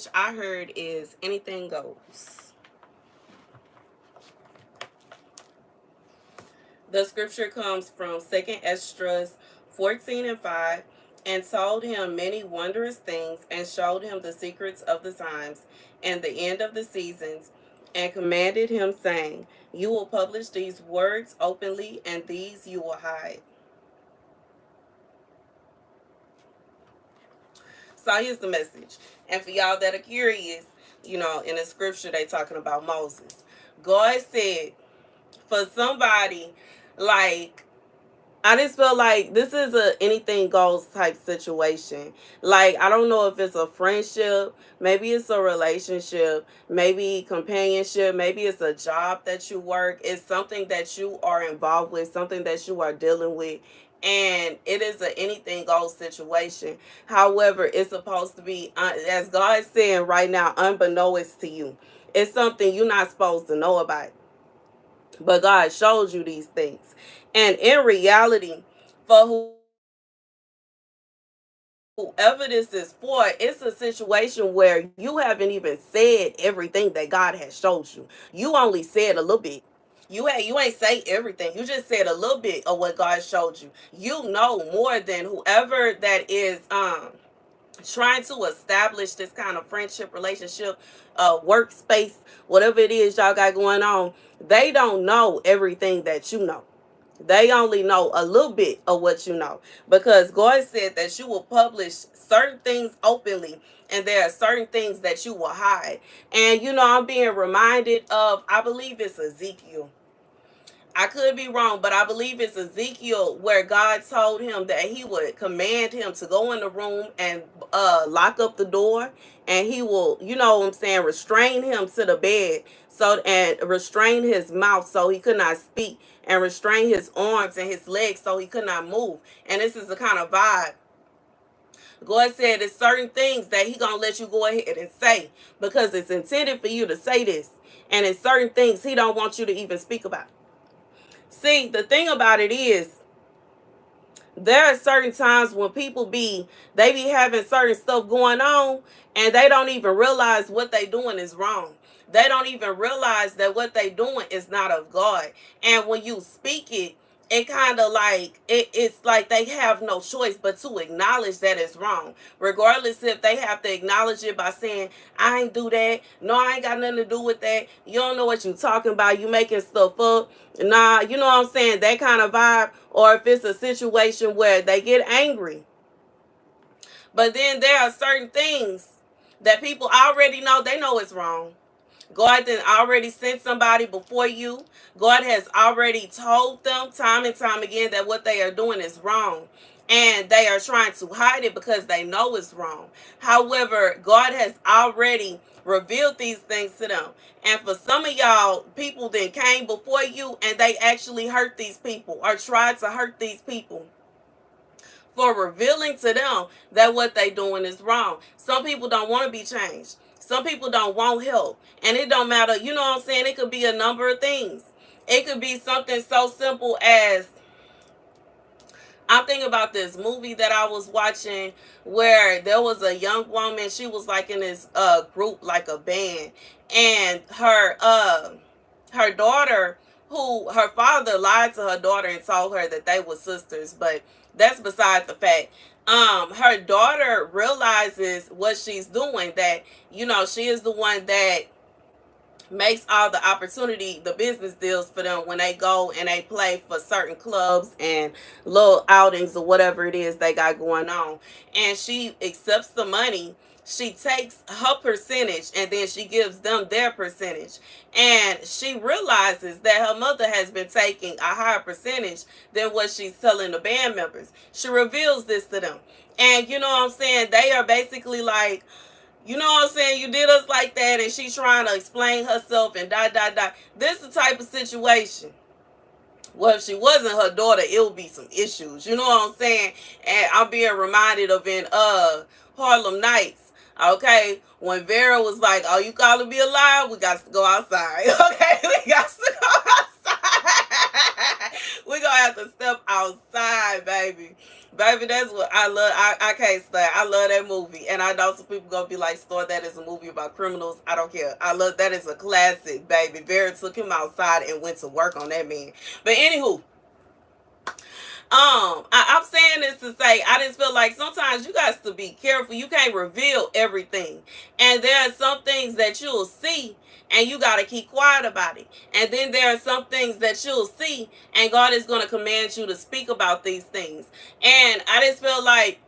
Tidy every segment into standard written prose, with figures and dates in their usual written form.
message I heard is anything goes. The scripture comes from 2nd Esdras 14 and 5. And told him many wondrous things, and showed him the secrets of the times and the end of the seasons, and commanded him, saying, You will publish these words openly, and these you will hide. So here's the message. And for y'all that are curious, in the scripture they talking about Moses. God said for somebody, like, I just feel like this is a anything goes type situation. Like, I don't know if it's a friendship, maybe it's a relationship, maybe companionship, maybe it's a job that you work. It's something that you are involved with, something that you are dealing with. And it is a anything goes situation. However, it's supposed to be, as God's saying right now, unbeknownst to you. It's something you're not supposed to know about. But God shows you these things. And in reality, for whoever this is for, it's a situation where you haven't even said everything that God has showed you. You only said a little bit. You ain't say everything. You just said a little bit of what God showed you. You know more than whoever that is trying to establish this kind of friendship, relationship, workspace, whatever it is y'all got going on. They don't know everything that you know. They only know a little bit of what you know, because God said that you will publish certain things openly, and there are certain things that you will hide. And I'm being reminded of, I believe it's Ezekiel. I could be wrong, but I believe it's Ezekiel, where God told him that he would command him to go in the room and lock up the door, and he will, what I'm saying, restrain him to the bed, and restrain his mouth so he could not speak, and restrain his arms and his legs so he could not move. And this is the kind of vibe God said, there's certain things that he gonna let you go ahead and say, because it's intended for you to say this, and it's certain things he don't want you to even speak about. See, the thing about it is, there are certain times when they be having certain stuff going on, and they don't even realize what they doing is wrong. They don't even realize that what they doing is not of God. And when you speak it, it kind of like it's like they have no choice but to acknowledge that it's wrong, regardless if they have to acknowledge it by saying, I ain't do that, no, I ain't got nothing to do with that, you don't know what you talking about, you making stuff up, nah, you know what I'm saying, that kind of vibe. Or if it's a situation where they get angry. But then there are certain things that people already know, they know it's wrong. God then already sent somebody before you. God has already told them time and time again that what they are doing is wrong. And they are trying to hide it because they know it's wrong. However, God has already revealed these things to them. And for some of y'all, people then came before you and they actually hurt these people or tried to hurt these people for revealing to them that what they doing is wrong. Some people don't want to be changed. Some people don't want help. And it don't matter, you know what I'm saying? It could be a number of things. It could be something so simple as, I'm thinking about this movie that I was watching where there was a young woman. She was like in this group, like a band. And her daughter, who her father lied to her daughter and told her that they were sisters, but that's beside the fact. Her daughter realizes what she's doing, that she is the one that makes all the opportunity, the business deals for them when they go and they play for certain clubs and little outings or whatever it is they got going on. And she accepts the money. She takes her percentage and then she gives them their percentage. And she realizes that her mother has been taking a higher percentage than what she's telling the band members. She reveals this to them. And you know what I'm saying? They are basically like, you know what I'm saying? You did us like that, and she's trying to explain herself and dot, dot, dot. This is the type of situation. Well, if she wasn't her daughter, it would be some issues. You know what I'm saying? And I'm being reminded of in Harlem Nights, okay? When Vera was like, oh, you calling me a liar? We got to go outside. Okay? We got to go outside. We're going to have to step outside, baby. Baby, that's what I love. I can't stand. I love that movie, and I know some people gonna be like, "Star, that is a movie about criminals." I don't care. I love that is a classic, baby. Vera took him outside and went to work on that man. But anywho, I'm saying this to say I just feel like sometimes you got to be careful. You can't reveal everything, and there are some things that you'll see and you got to keep quiet about it. And then there are some things that you'll see and God is going to command you to speak about these things. And I just feel like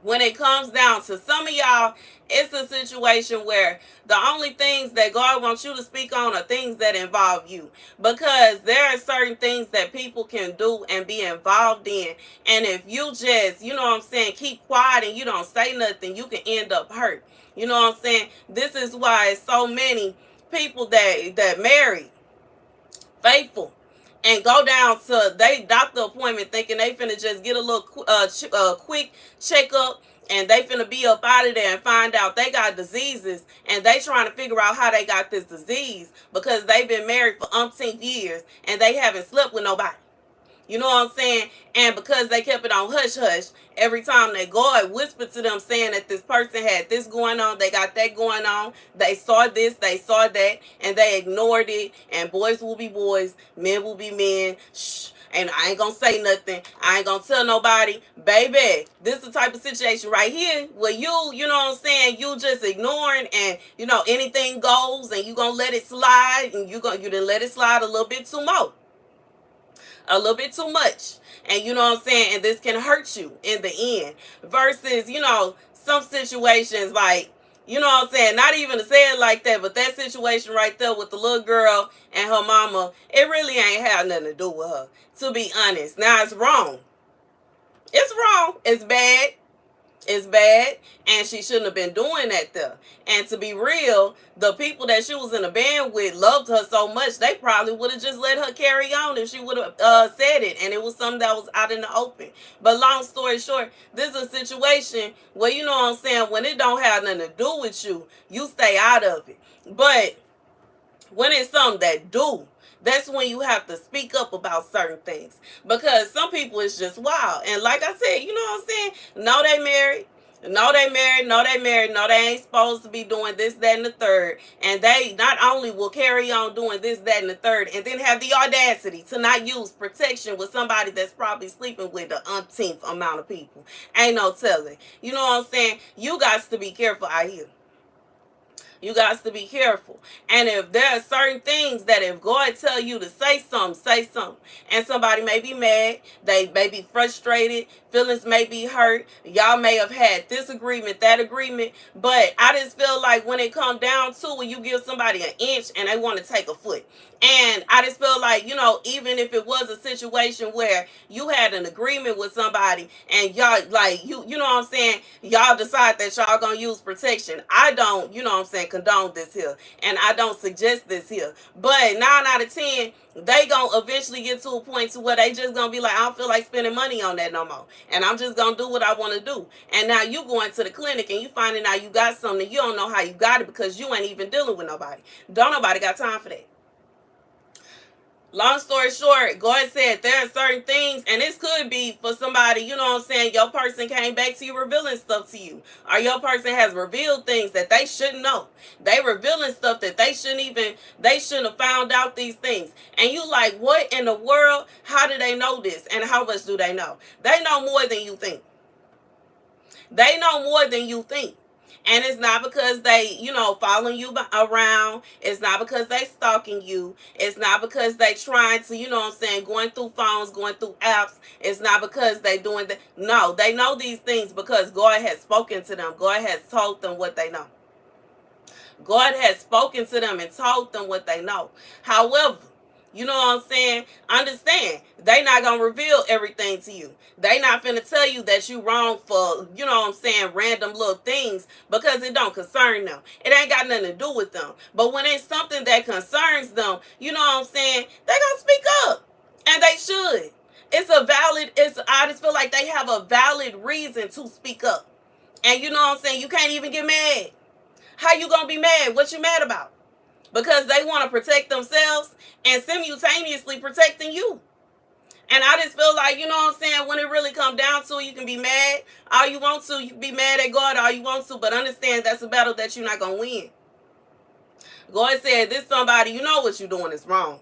when it comes down to some of y'all, it's a situation where the only things that God wants you to speak on are things that involve you. Because there are certain things that people can do and be involved in. And if you just, you know what I'm saying, keep quiet and you don't say nothing, you can end up hurt. You know what I'm saying? This is why it's so many people that marry faithful and go down to they doctor appointment thinking they finna just get a little quick checkup and they finna be up out of there and find out they got diseases and they trying to figure out how they got this disease because they've been married for umpteen years and they haven't slept with nobody. You know what I'm saying? And because they kept it on hush hush, every time they go, I whispered to them saying that this person had this going on, they got that going on, they saw this, they saw that, and they ignored it. And boys will be boys, men will be men. Shh. And I ain't gonna say nothing. I ain't gonna tell nobody, baby. This is the type of situation right here where you know what I'm saying, you just ignoring and anything goes and you gonna let it slide and you didn't let it slide a little bit too much, a little bit too much. And you know what I'm saying? And this can hurt you in the end. Versus, some situations like, you know what I'm saying? Not even to say it like that, but that situation right there with the little girl and her mama, it really ain't had nothing to do with her. To be honest. Now it's wrong. It's wrong. It's bad. It's bad, and she shouldn't have been doing that there. And to be real, the people that she was in a band with loved her so much, they probably would have just let her carry on if she would have said it, and it was something that was out in the open. But long story short, this is a situation where, you know what I'm saying, when it don't have nothing to do with you, you stay out of it. But when it's something that do, that's when you have to speak up about certain things. Because some people is just wild. And like I said, you know what I'm saying? No, they married. No, they married. No, they married. No, they ain't supposed to be doing this, that, and the third. And they not only will carry on doing this, that, and the third, and then have the audacity to not use protection with somebody that's probably sleeping with the umpteenth amount of people. Ain't no telling. You know what I'm saying? You got to be careful out here. You got to be careful. And if there are certain things that if God tell you to say something, say something. And somebody may be mad, they may be frustrated, feelings may be hurt. Y'all may have had this agreement, that agreement. But I just feel like when it comes down to it, you give somebody an inch and they want to take a foot. And I just feel like, even if it was a situation where you had an agreement with somebody and y'all, like, you know what I'm saying, y'all decide that y'all gonna use protection. I don't, you know what I'm saying, condone this here. And I don't suggest this here. But 9 out of 10, they gonna eventually get to a point to where they just gonna be like, I don't feel like spending money on that no more. And I'm just gonna do what I want to do. And now you going to the clinic and you finding out you got something, you don't know how you got it because you ain't even dealing with nobody. Don't nobody got time for that. Long story short, God said there are certain things, and this could be for somebody, you know what I'm saying, your person came back to you revealing stuff to you. Or your person has revealed things that they shouldn't know. They revealing stuff that they shouldn't have found out these things. And you like, what in the world? How do they know this? And how much do they know? They know more than you think. They know more than you think. And it's not because they, following you around. It's not because they stalking you. It's not because they trying to, you know what I'm saying, going through phones, going through apps. It's not because they doing that. No, they know these things because God has spoken to them. God has told them what they know. God has spoken to them and told them what they know. However, you know what I'm saying? Understand, they not going to reveal everything to you. They not finna tell you that you wrong for, you know what I'm saying, random little things because it don't concern them. It ain't got nothing to do with them. But when it's something that concerns them, you know what I'm saying, they going to speak up. And they should. I just feel like they have a valid reason to speak up. And you know what I'm saying, you can't even get mad. How you going to be mad? What you mad about? Because they want to protect themselves and simultaneously protecting you. And I just feel like, you know what I'm saying, when it really come down to it, you can be mad all you want to. You can be mad at God all you want to, but understand that's a battle that you're not going to win. God said, this somebody, you know what you're doing is wrong.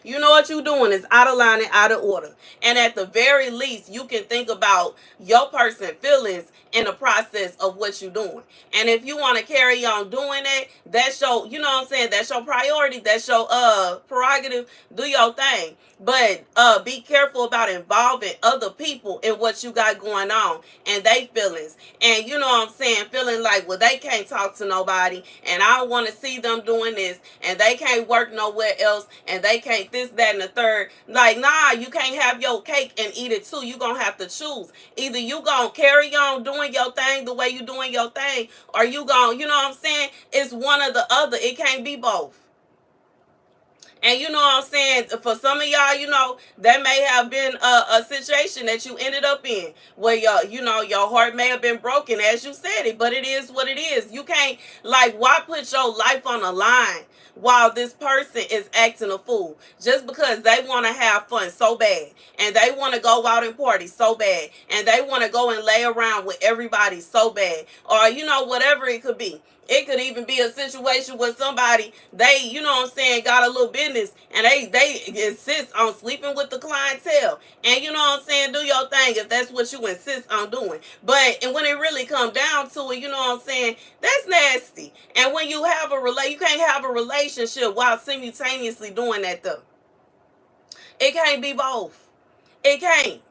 You know what you're doing is out of line and out of order. And at the very least, you can think about your person's feelings in the process of what you're doing. And if you want to carry on doing that, that's your, you know what I'm saying, that's your priority, that's your prerogative. Do your thing. But be careful about involving other people in what you got going on and they feelings. And you know what I'm saying, feeling like, well, they can't talk to nobody and I don't want to see them doing this and they can't work nowhere else and they can't this, that, and the third. Like, nah, you can't have your cake and eat it too. You gonna have to choose. Either you gonna carry on doing your thing the way you doing your thing, or you gonna, you know what I'm saying? It's one or the other. It can't be both. And you know what I'm saying? For some of y'all, you know, that may have been a situation that you ended up in where your, you know, your heart may have been broken as you said it, but it is what it is. You can't, like, why put your life on the line while this person is acting a fool just because they want to have fun so bad and they want to go out and party so bad and they want to go and lay around with everybody so bad, or you know, whatever it could be. It could even be a situation where somebody, they, you know what I'm saying, got a little business and they insist on sleeping with the clientele. And you know what I'm saying, do your thing if that's what you insist on doing. But and when it really come down to it, you know what I'm saying, that's nasty. And when you have you can't have a relationship while simultaneously doing that though. It can't be both. It can't.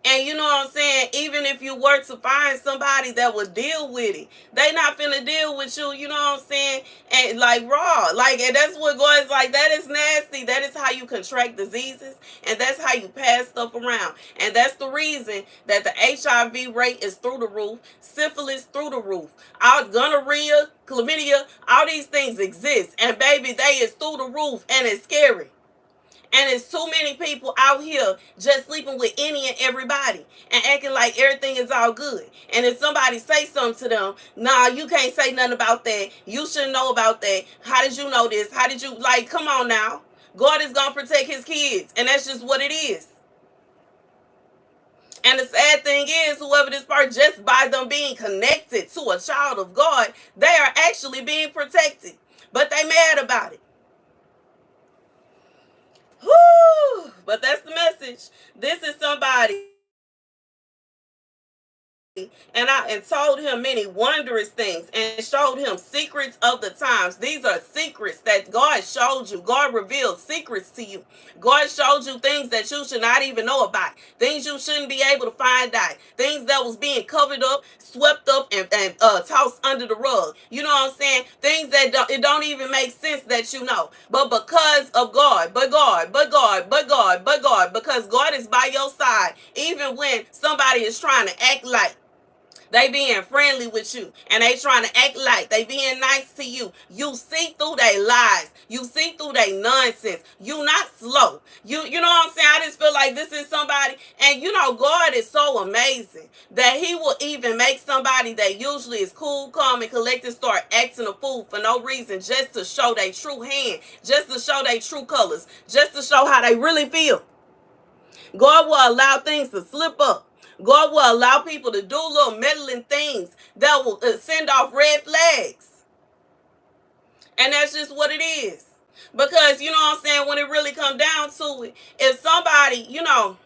And you know what I'm saying? Even if you were to find somebody that would deal with it, they not finna deal with you, you know what I'm saying? And like raw. Like, and that's what goes like, that is nasty. That is how you contract diseases. And that's how you pass stuff around. And that's the reason that the HIV rate is through the roof, syphilis through the roof. Our gonorrhea, chlamydia, all these things exist. And baby, they is through the roof and it's scary. And it's too many people out here just sleeping with any and everybody and acting like everything is all good. And if somebody say something to them, nah, you can't say nothing about that. You shouldn't know about that. How did you know this? How did you, like, come on now. God is going to protect his kids. And that's just what it is. And the sad thing is, whoever this person, just by them being connected to a child of God, they are actually being protected. But they mad about it. Whew. But that's the message. This is somebody, and told him many wondrous things and showed him secrets of the times. These are secrets that God showed you. God revealed secrets to you. God showed you things that you should not even know about, things you shouldn't be able to find out, things that was being covered up, swept up, and tossed under the rug. You know what I'm saying? Things that it don't even make sense that you know. But because of God, because God is by your side, even when somebody is trying to act like they being friendly with you and they trying to act like they being nice to you. You see through their lies. You see through their nonsense. You not slow. You know what I'm saying? I just feel like this is somebody, and you know, God is so amazing that he will even make somebody that usually is cool, calm, and collected start acting a fool for no reason, just to show their true hand, just to show their true colors, just to show how they really feel. God will allow things to slip up. God will allow people to do little meddling things that will send off red flags. And that's just what it is. Because, you know what I'm saying, when it really come down to it, if somebody, you know,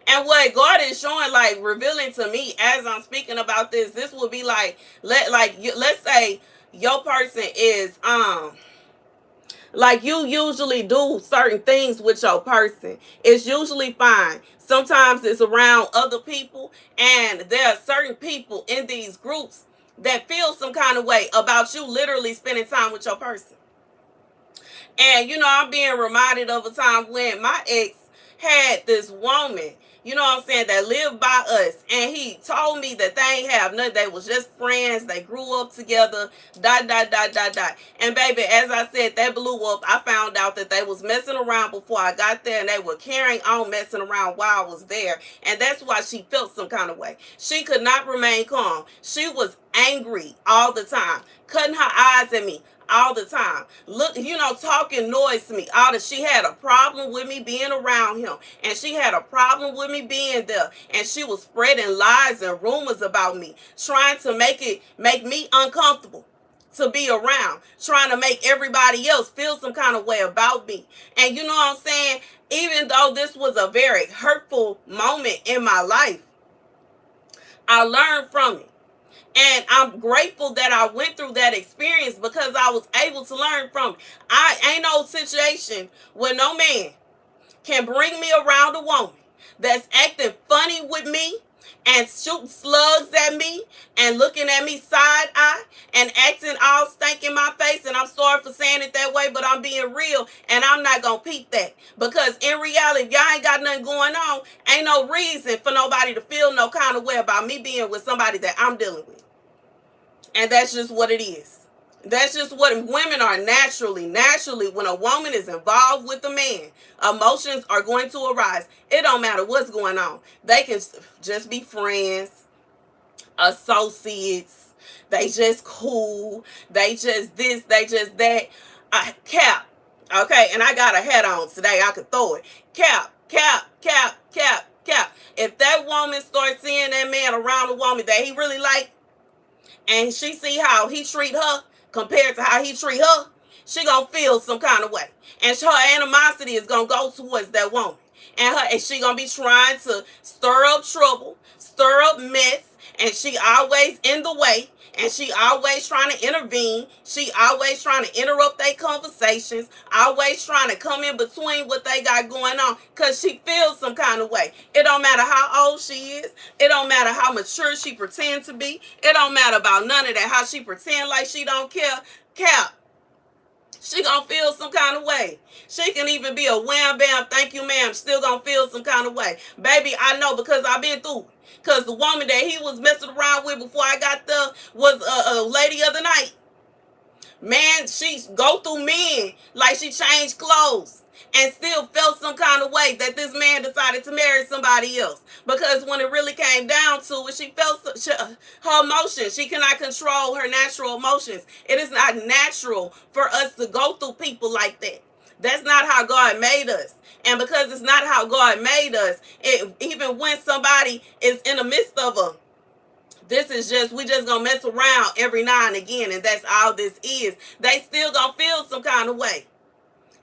and what God is showing, like, revealing to me as I'm speaking about this would be like, let's say your person is, like, you usually do certain things with your person. It's usually fine. Sometimes it's around other people, and there are certain people in these groups that feel some kind of way about you literally spending time with your person. And, you know, I'm being reminded of a time when my ex had this woman, you know what I'm saying, that lived by us. And he told me that they ain't have nothing. They was just friends. They grew up together, dot, dot, dot, dot, dot. And baby, as I said, that blew up. I found out that they was messing around before I got there, and they were carrying on messing around while I was there. And that's why she felt some kind of way. She could not remain calm. She was angry all the time, cutting her eyes at me all the time. Look, talking noise to me. She had a problem with me being around him, and she had a problem with me being there, and she was spreading lies and rumors about me, trying to make me uncomfortable to be around, trying to make everybody else feel some kind of way about me. And you know what I'm saying? Even though this was a very hurtful moment in my life, I learned from it. And I'm grateful that I went through that experience because I was able to learn from it. I ain't no situation where no man can bring me around a woman that's acting funny with me and shooting slugs at me and looking at me side eye and acting all stank in my face. And I'm sorry for saying it that way, but I'm being real, and I'm not gonna peep that, because in reality, if y'all ain't got nothing going on, ain't no reason for nobody to feel no kind of way about me being with somebody that I'm dealing with. And that's just what it is. That's just what women are naturally. Naturally, when a woman is involved with a man, emotions are going to arise. It don't matter what's going on. They can just be friends, associates. They just cool. They just this. They just that. Cap. Okay, and I got a hat on today. I could throw it. Cap, cap, cap, cap, cap. If that woman starts seeing that man around a woman that he really like, and she see how he treat her compared to how he treat her, she gonna feel some kind of way, and her animosity is gonna go towards that woman, and she gonna be trying to stir up trouble, stir up mess, and she always in the way, and she always trying to intervene. She always trying to interrupt their conversations, always trying to come in between what they got going on, because she feels some kind of way. It don't matter how old she is. It don't matter how mature she pretends to be. It don't matter about none of that, how she pretend like she don't care. Cap. She gonna feel some kind of way. She can even be a wham bam, thank you ma'am, still gonna feel some kind of way. Baby, I know, because I've been through it. Because the woman that he was messing around with before I got there was a lady of the night. Man, she go through men like she changed clothes and still felt some kind of way that this man decided to marry somebody else. Because when it really came down to it, she felt her emotions. She cannot control her natural emotions. It is not natural for us to go through people like that. That's not how God made us. And because it's not how God made us, even when somebody is in the midst of we just gonna mess around every now and again, and that's all this is. They still gonna feel some kind of way.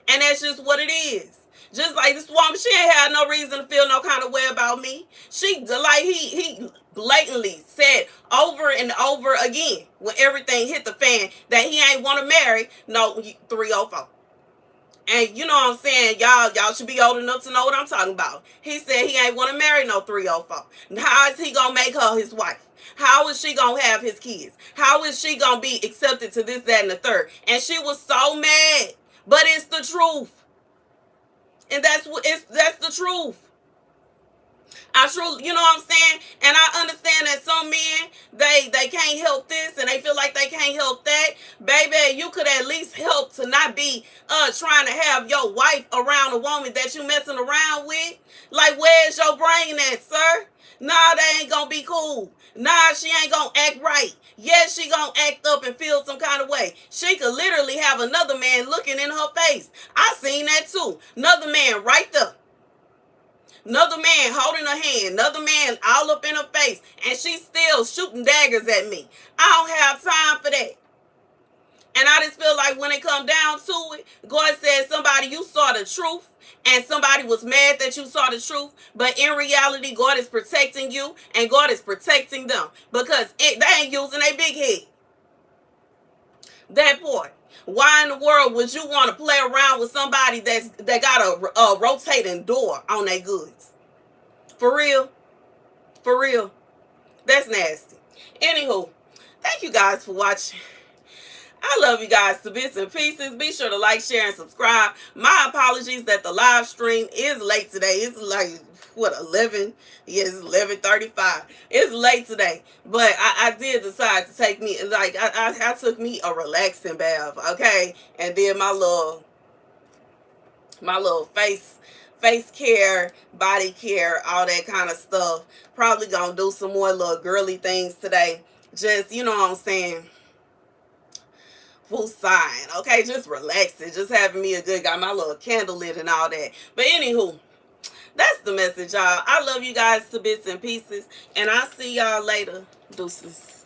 And that's just what it is. Just like this woman, she ain't had no reason to feel no kind of way about me. She, like he blatantly said over and over again, when everything hit the fan, that he ain't want to marry no 304. And you know what I'm saying? Y'all should be old enough to know what I'm talking about. He said he ain't want to marry no 304. How is he going to make her his wife? How is she going to have his kids? How is she going to be accepted to this, that, and the third? And she was so mad. But it's the truth. And that's the truth. You know what I'm saying? And I understand that some men, they can't help this and they feel like they can't help that. Baby, you could at least help to not be trying to have your wife around a woman that you messing around with. Like, where's your brain at, sir? Nah, that ain't gonna be cool. Nah, she ain't gonna act right. Yes, she gonna act up and feel some kind of way. She could literally have another man looking in her face. I seen that too. Another man right there. Another man holding her hand. Another man all up in her face. And she's still shooting daggers at me. I don't have time for that. And I just feel like when it come down to it, God said, somebody, you saw the truth. And somebody was mad that you saw the truth. But in reality, God is protecting you. And God is protecting them. Because they ain't using a big head. That part. Why in the world would you want to play around with somebody that got a rotating door on their goods? For real? For real? That's nasty. Anywho, thank you guys for watching. I love you guys to bits and pieces. Be sure to like, share, and subscribe. My apologies that the live stream is late today. It's like, 11? Yes, 11:35. It's late today. But I did decide to take me, like, I took me a relaxing bath, okay? And did my little face care, body care, all that kind of stuff. Probably gonna do some more little girly things today. Just, you know what I'm saying? sign. Okay, just relaxing, just having me a good guy, my little candle lit and all that. But anywho, that's the message, y'all. I love you guys to bits and pieces, and I'll see y'all later. Deuces.